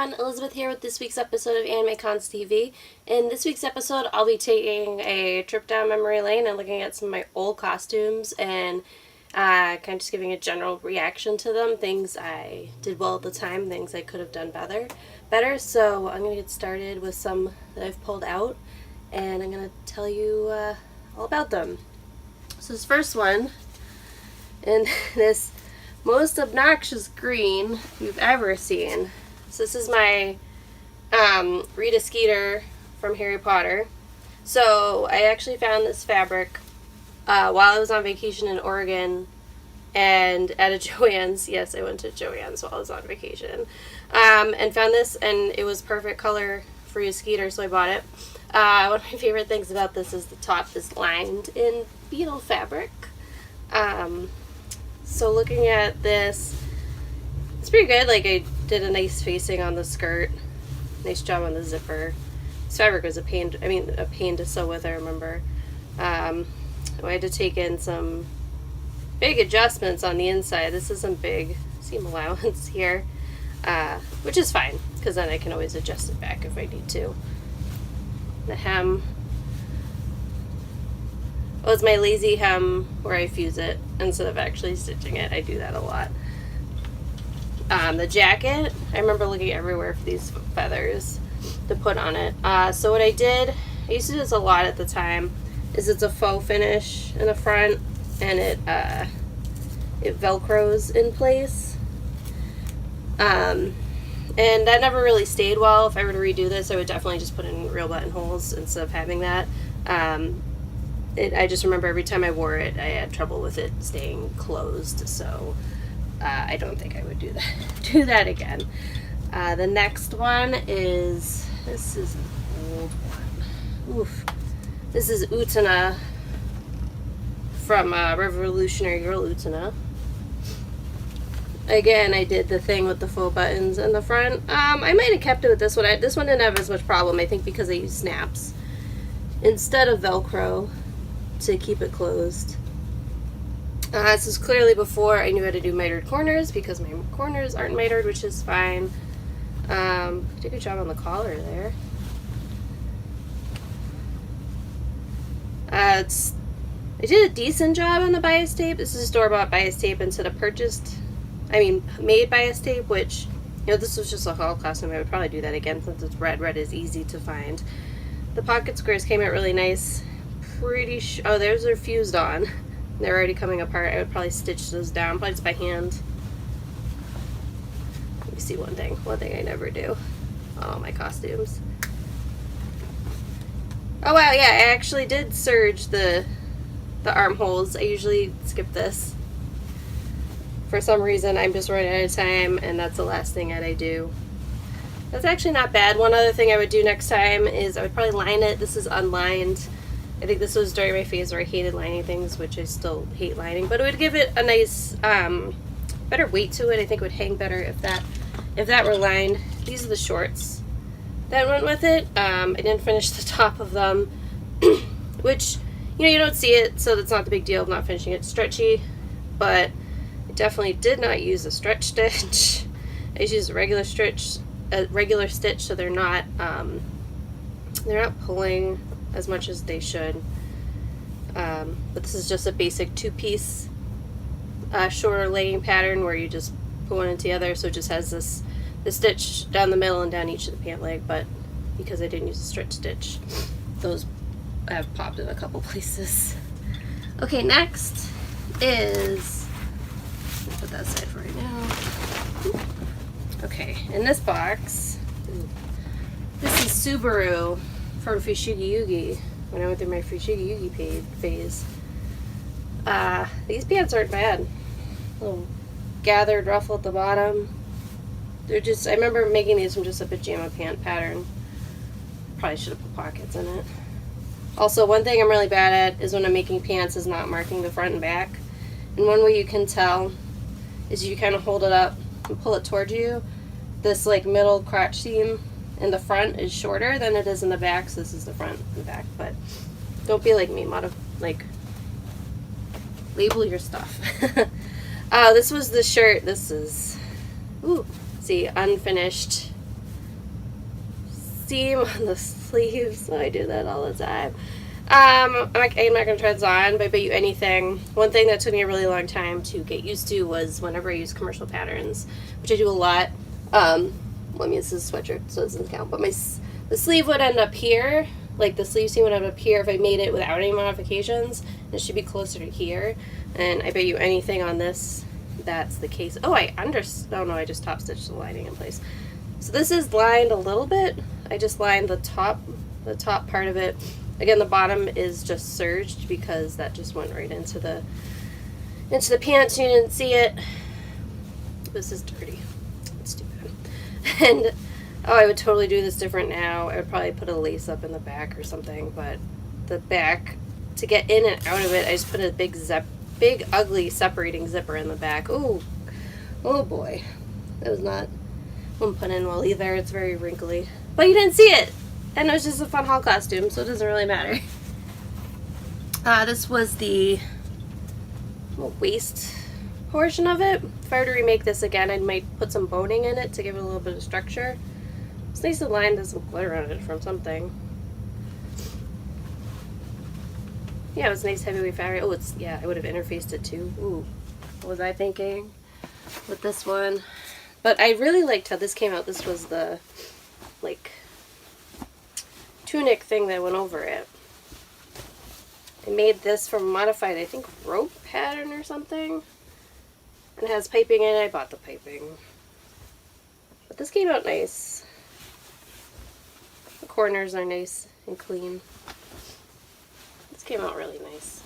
everyone, Elizabeth here with this week's episode of AnimeCons TV. In this week's episode, I'll be taking a trip down memory lane and looking at some of my old costumes and kind of just giving a general reaction to them. Things I did well at the time, things I could have done better. So I'm going to get started with some that I've pulled out, and I'm going to tell you all about them. So this first one, in this most obnoxious green you've ever seen. So this is my Rita Skeeter from Harry Potter. So I actually found this fabric while I was on vacation in Oregon and at a Joann's. Yes, I went to Joann's while I was on vacation. And found this, and it was perfect color for Rita Skeeter, so I bought it. One of my favorite things about this is the top is lined in beetle fabric. So looking at this, it's pretty good. Like, I did a nice facing on the skirt. Nice job on the zipper. This fabric was a pain to sew with, I remember. I had to take in some big adjustments on the inside. This is some big seam allowance here, which is fine, because then I can always adjust it back if I need to. The hem. Well, it's my lazy hem where I fuse it instead of actually stitching it. I do that a lot. The jacket, I remember looking everywhere for these feathers to put on it. So what I did, I used to do this a lot at the time, is it's a faux finish in the front, and it velcros in place. And that never really stayed well. If I were to redo this, I would definitely just put in real buttonholes instead of having that. I just remember every time I wore it, I had trouble with it staying closed, so I don't think I would do that again. The next one is, this is an old one. Oof. This is Utena from Revolutionary Girl Utena. Again, I did the thing with the faux buttons in the front. I might have kept it with this one. This one didn't have as much problem, I think, because I used snaps instead of Velcro to keep it closed. This is clearly before I knew how to do mitered corners, because my corners aren't mitered, which is fine. Did a good job on the collar there. I did a decent job on the bias tape. This is store-bought bias tape instead of made bias tape, which, this was just a haul costume. I would probably do that again since it's red. Red is easy to find. The pocket squares came out really nice. Oh, they're fused on. They're already coming apart. I would probably stitch those down, probably just by hand. Let me see one thing I never do on all my costumes. Oh wow, yeah, I actually did serge the armholes. I usually skip this. For some reason, I'm just running out of time, and that's the last thing that I do. That's actually not bad. One other thing I would do next time is I would probably line it. This is unlined. I think this was during my phase where I hated lining things, which I still hate lining, but it would give it a nice, better weight to it. I think it would hang better if that were lined. These are the shorts that went with it. I didn't finish the top of them, which, you don't see it, so that's not the big deal of not finishing it. Stretchy, but I definitely did not use a stretch stitch. I just used a regular stitch, so they're not pulling as much as they should. But this is just a basic two-piece shorter legging pattern where you just put one into the other, so it just has the stitch down the middle and down each of the pant leg, but because I didn't use a stretch stitch, those have popped in a couple places. Okay, next is, I'll put that aside for right now. Okay, in this box, this is Subaru from Fushigi Yugi, when I went through my Fushigi Yugi phase. These pants aren't bad. A little gathered ruffle at the bottom. They're just, I remember making these from just a pajama pant pattern. Probably should have put pockets in it. Also, one thing I'm really bad at is when I'm making pants is not marking the front and back. And one way you can tell is you kind of hold it up and pull it towards you. This middle crotch seam in the front is shorter than it is in the back, so this is the front and back, but don't be like me, label your stuff. This was the shirt. This is, see, unfinished seam on the sleeves. I do that all the time. I'm not going to try this on, but I bet you anything. One thing that took me a really long time to get used to was whenever I use commercial patterns, which I do a lot. Well, I mean, this is a sweatshirt, so it doesn't count, but the sleeve would end up here. Like, the sleeve seam would end up here if I made it without any modifications. It should be closer to here. And I bet you anything on this, that's the case. Oh, no, I just top stitched the lining in place. So this is lined a little bit. I just lined the top part of it. Again, the bottom is just serged because that just went right into the pants. You didn't see it. This is dirty. It's too bad. And oh, I would totally do this different now. I would probably put a lace up in the back or something, but the back, to get in and out of it, I just put a big ugly separating zipper in the back. Ooh, oh boy, that was not one put in well either. It's very wrinkly, but you didn't see it. And it was just a fun haul costume, so it doesn't really matter. This was the waist portion of it. If I were to remake this again, I might put some boning in it to give it a little bit of structure. It's nice to line some glitter on it from something. Yeah, it was nice heavyweight fabric. Oh, yeah, I would have interfaced it too. Ooh, what was I thinking with this one? But I really liked how this came out. This was the, like, tunic thing that went over it. I made this from a modified, I think, rope pattern or something. And it has piping in it. I bought the piping. But this came out nice. The corners are nice and clean. This came out really nice.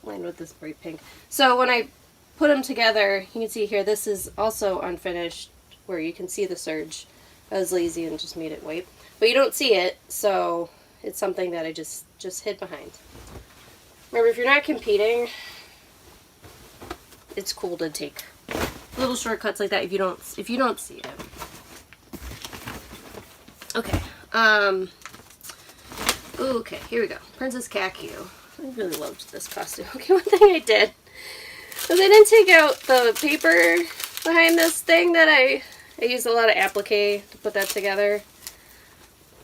Lined with this bright pink. So when I put them together, you can see here, this is also unfinished, where you can see the serge. I was lazy and just made it white. But you don't see it, so it's something that I just hid behind. Remember, if you're not competing, it's cool to take little shortcuts like that if you don't see it. Okay. Okay, here we go. Princess Kaku. I really loved this costume. Okay, one thing I did was I didn't take out the paper behind this thing that I used a lot of applique to put that together.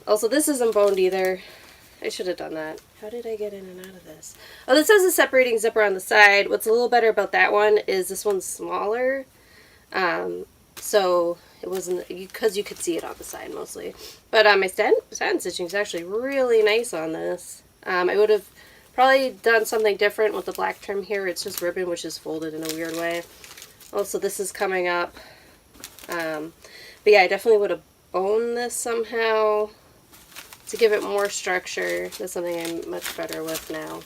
Also, this isn't boned either. I should have done that. How did I get in and out of this? Oh, this has a separating zipper on the side. What's a little better about that one is this one's smaller. So it wasn't, because you could see it on the side mostly. But my satin stitching is actually really nice on this. I would have probably done something different with the black trim here. It's just ribbon, which is folded in a weird way. Also, this is coming up. But yeah, I definitely would have boned this somehow to give it more structure. That's something I'm much better with now.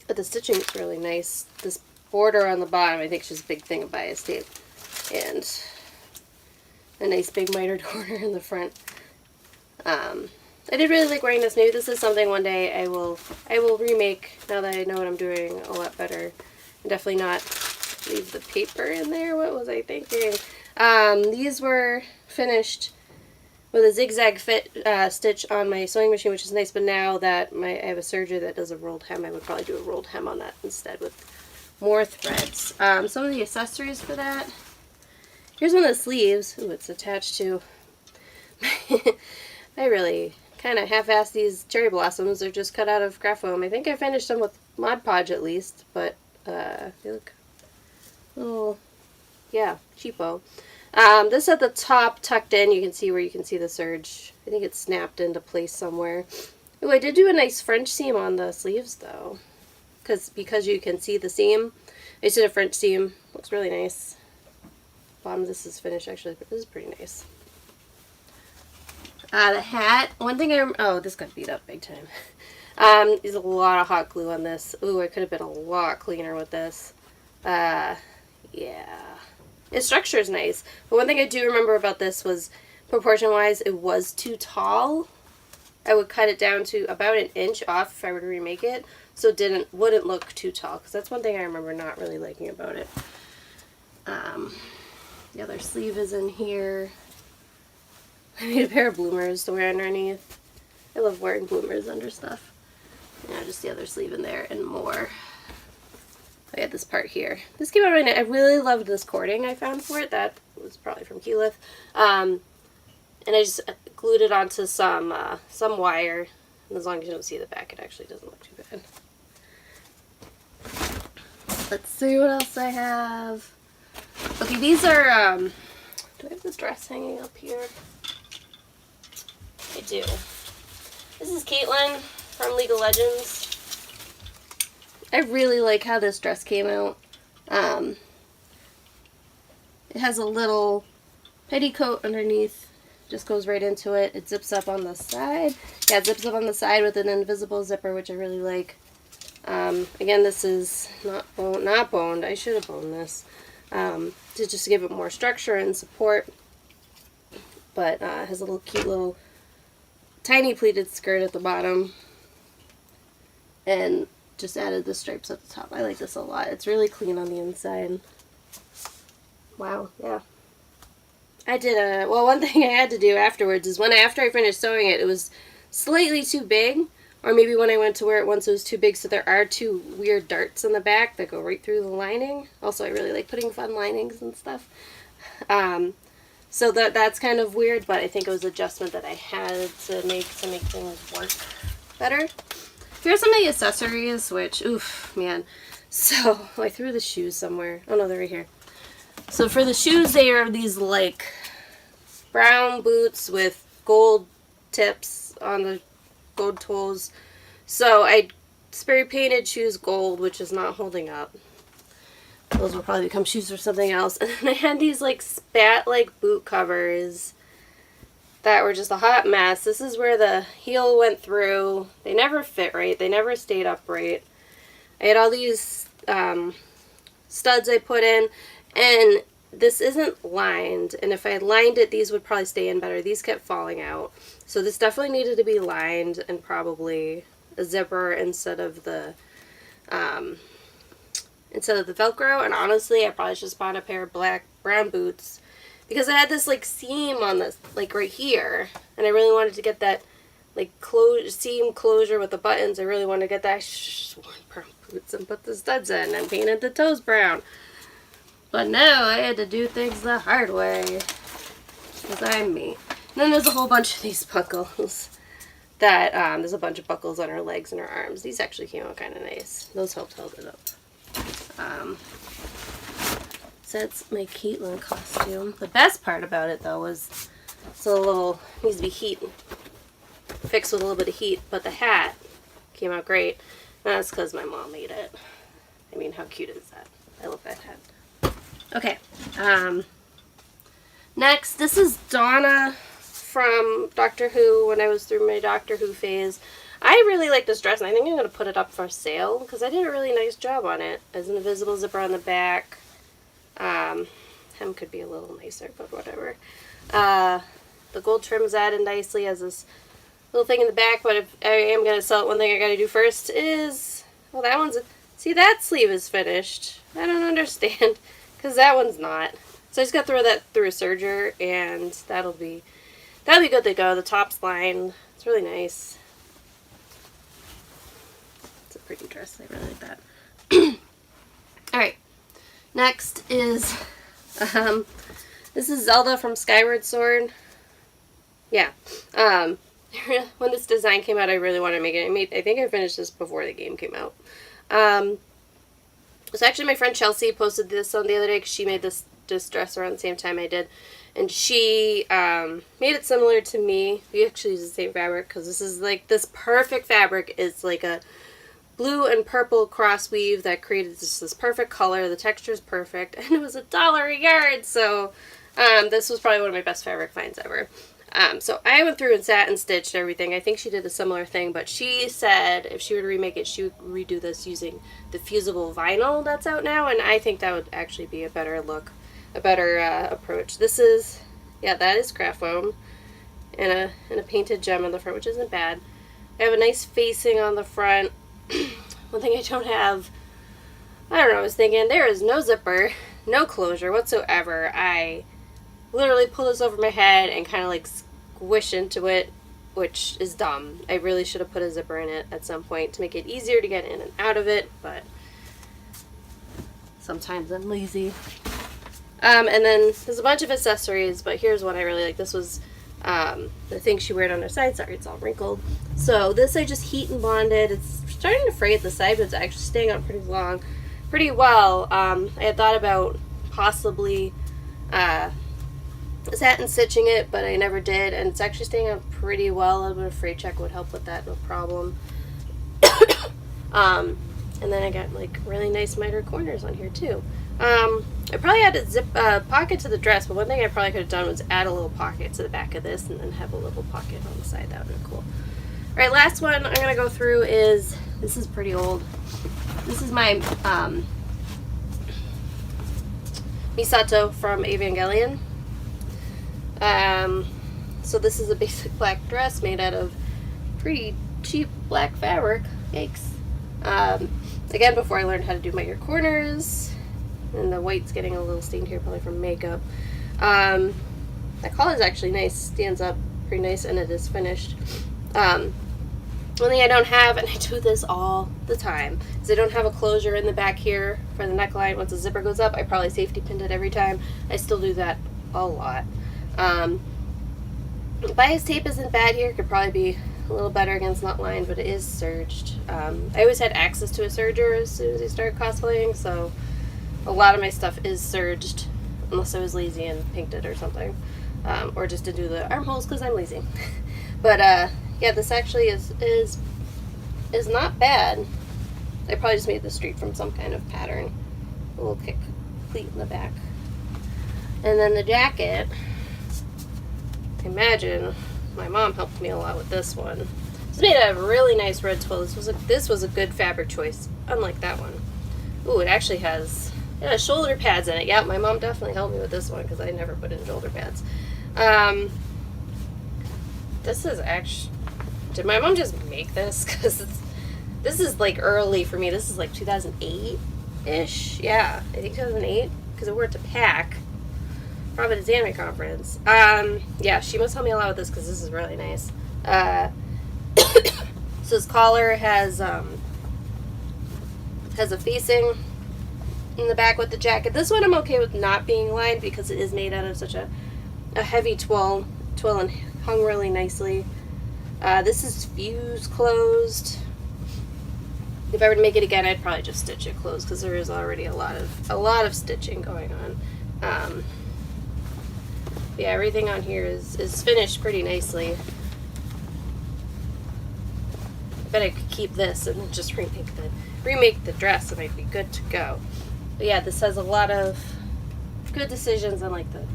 But the stitching is really nice. This border on the bottom, I think, is just a big thing of bias tape. And a nice big miter corner in the front. I did really like wearing this. Maybe this is something one day I will remake now that I know what I'm doing a lot better. And definitely not leave the paper in there. What was I thinking? These were finished with a zigzag fit stitch on my sewing machine, which is nice, but now that I have a serger that does a rolled hem, I would probably do a rolled hem on that instead with more threads. Some of the accessories for that. Here's one of the sleeves. Ooh, it's attached to... I really kind of half-assed these cherry blossoms. They're just cut out of craft foam. I think I finished them with Mod Podge at least, but they look a little, yeah, cheapo. This at the top, tucked in, you can see where you can see the serge. I think it's snapped into place somewhere. Ooh, I did do a nice French seam on the sleeves, though. Because you can see the seam. I just did a French seam. Looks really nice. Bottom of this is finished, actually, but this is pretty nice. The hat, one thing oh, this got beat up big time. There's a lot of hot glue on this. Ooh, I could have been a lot cleaner with this. Yeah. Its structure is nice, but one thing I do remember about this was, proportion-wise, it was too tall. I would cut it down to about an inch off if I were to remake it, so it wouldn't look too tall, because that's one thing I remember not really liking about it. The other sleeve is in here. I made a pair of bloomers to wear underneath. I love wearing bloomers under stuff. Yeah, just the other sleeve in there and more. I had this part here. This came out right now. I really loved this cording I found for it. That was probably from Keyleth. And I just glued it onto some wire. And as long as you don't see the back, it actually doesn't look too bad. Let's see what else I have. Okay, these are, do I have the dress hanging up here? I do. This is Caitlin from League of Legends. I really like how this dress came out. It has a little petticoat underneath. Just goes right into it. It zips up on the side. Yeah, it zips up on the side with an invisible zipper, which I really like. Again, this is not boned. I should have boned this. To just give it more structure and support. But it has a little cute little tiny pleated skirt at the bottom. And just added the stripes at the top. I like this a lot. It's really clean on the inside. Wow, yeah. I did one thing I had to do afterwards is after I finished sewing it, it was slightly too big, or maybe when I went to wear it once it was too big, so there are two weird darts in the back that go right through the lining. Also, I really like putting fun linings and stuff. So that's kind of weird, but I think it was an adjustment that I had to make things work better. Here's some of the accessories, which, oof, man. So, I threw the shoes somewhere. Oh no, they're right here. So for the shoes, they are these like brown boots with gold tips on the gold toes. So I spray painted shoes gold, which is not holding up. Those will probably become shoes for something else. And then I had these like spat-like boot covers that were just a hot mess. This is where the heel went through. They never fit right. They never stayed upright. I had all these studs I put in. And this isn't lined, and if I lined it, these would probably stay in better. These kept falling out. So this definitely needed to be lined and probably a zipper instead of the Velcro. And honestly, I probably should just bought a pair of brown boots because I had this like seam on this, like right here, and I really wanted to get that like seam closure with the buttons. I really wanted to get that. I just worn brown boots and put the studs in and painted the toes brown. But no, I had to do things the hard way. Because I'm me. And then there's a whole bunch of these buckles. There's a bunch of buckles on her legs and her arms. These actually came out kind of nice. Those helped hold it up. So that's my Caitlin costume. The best part about it, though, was it's a little, needs to be fixed with a little bit of heat. But the hat came out great. And that's because my mom made it. I mean, how cute is that? I love that hat. Okay, next, this is Donna from Doctor Who when I was through my Doctor Who phase. I really like this dress, and I think I'm going to put it up for sale because I did a really nice job on it. There's an invisible zipper on the back. Hem could be a little nicer, but whatever. The gold trim is added nicely as this little thing in the back, but if I am going to sell it, one thing I got to do first is, well, see, that sleeve is finished. I don't understand. Because that one's not. So I just got to throw that through a serger, and that'll be good to go. The top's lined. It's really nice. It's a pretty dress. I really like that. Alright. Next is, this is Zelda from Skyward Sword. Yeah. When this design came out, I really wanted to make it. I think I finished this before the game came out. So actually my friend Chelsea posted this on the other day because she made this dress around the same time I did. And she made it similar to me. We actually use the same fabric because this is like this perfect fabric. It's like a blue and purple cross weave that created this perfect color. The texture is perfect. And it was $1 a yard. So this was probably one of my best fabric finds ever. So I went through and sat and stitched everything. I think she did a similar thing, but she said if she were to remake it, she would redo this using the fusible vinyl that's out now, and I think that would actually be a better look, a better approach. This is, yeah, that is craft foam, and a painted gem on the front, which isn't bad. I have a nice facing on the front. One thing I don't have, I don't know, I was thinking, there is no zipper, no closure whatsoever. I literally pull this over my head and kind of like squish into it, which is dumb. I really should have put a zipper in it at some point to make it easier to get in and out of it, but sometimes I'm lazy. And then there's a bunch of accessories, but here's one I really like. This was The thing she wore it on her side, sorry, it's all wrinkled. So this I just heat and bonded. It's starting to fray at the side, but it's actually staying on pretty well. I had thought about possibly satin stitching it, but I never did, and it's actually staying on pretty well. A little bit of fray check would help with that, no problem. And then I got like really nice miter corners on here too. I probably had to zip pocket to the dress, but one thing I probably could have done was add a little pocket to the back of this and then have a little pocket on the side. That would have been cool. Alright, last one I'm going to go through is, this is pretty old. This is my Misato from Evangelion. So this is a basic black dress made out of pretty cheap black fabric. Yikes. Again, before I learned how to do my ear corners, and the white's getting a little stained here, probably from makeup. The collar is actually nice, stands up pretty nice, and it is finished. One thing I don't have, and I do this all the time, is I don't have a closure in the back here for the neckline. Once the zipper goes up, I probably safety pinned it every time. I still do that a lot. Bias tape isn't bad here, could probably be a little better against knot line, but it is serged. I always had access to a serger as soon as I started cosplaying, so a lot of my stuff is serged, unless I was lazy and pinked it or something, or just to do the armholes because I'm lazy. But yeah, this actually is not bad. I probably just made this straight from some kind of pattern. A little kick pleat in the back, and then the jacket. I imagine my mom helped me a lot with this one. It's made out of really nice red twill. This was a good fabric choice, unlike that one. Ooh, it actually has shoulder pads in it. Yeah, my mom definitely helped me with this one because I never put in shoulder pads. This is actually, did my mom just make this? Because this is like early for me. This is like 2008-ish. Yeah, I think 2008, because I wore it to pack. Providence Anime Conference. Yeah, she must help me a lot with this because this is really nice. So this collar has a facing in the back with the jacket. This one I'm okay with not being lined because it is made out of such a heavy twill and hung really nicely. This is fuse closed. If I were to make it again, I'd probably just stitch it closed because there is already a lot of stitching going on. Yeah, everything on here is finished pretty nicely. I bet I could keep this and then just remake the dress and I'd be good to go. But yeah, this has a lot of good decisions on like the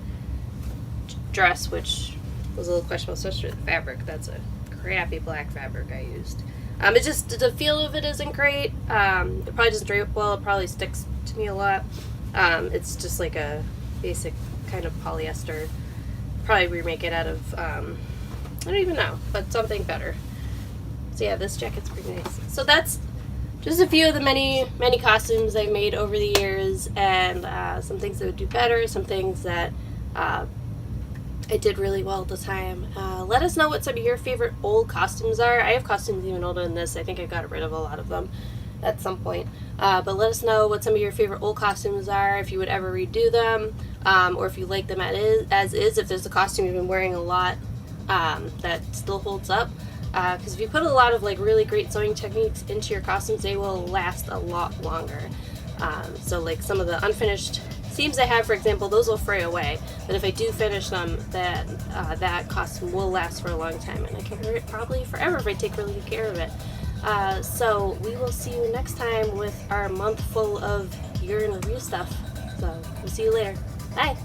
dress, which was a little questionable, especially the fabric. That's a crappy black fabric I used. It just, the feel of it isn't great. It probably doesn't drape well. It probably sticks to me a lot. It's just like a basic kind of polyester. Probably remake it out of, I don't even know, but something better. So yeah, this jacket's pretty nice. So that's just a few of the many costumes I've made over the years, and some things that would do better, some things that I did really well at the time. Let us know what some of your favorite old costumes are. I have costumes even older than this. I think I got rid of a lot of them at some point. But let us know what some of your favorite old costumes are, if you would ever redo them, or if you like them as is, if there's a costume you've been wearing a lot that still holds up. Because if you put a lot of like really great sewing techniques into your costumes, they will last a lot longer. So like some of the unfinished seams I have, for example, those will fray away. But if I do finish them, that costume will last for a long time, and I can wear it probably forever if I take really good care of it. So we will see you next time with our month full of year in review stuff. So we'll see you later. Bye!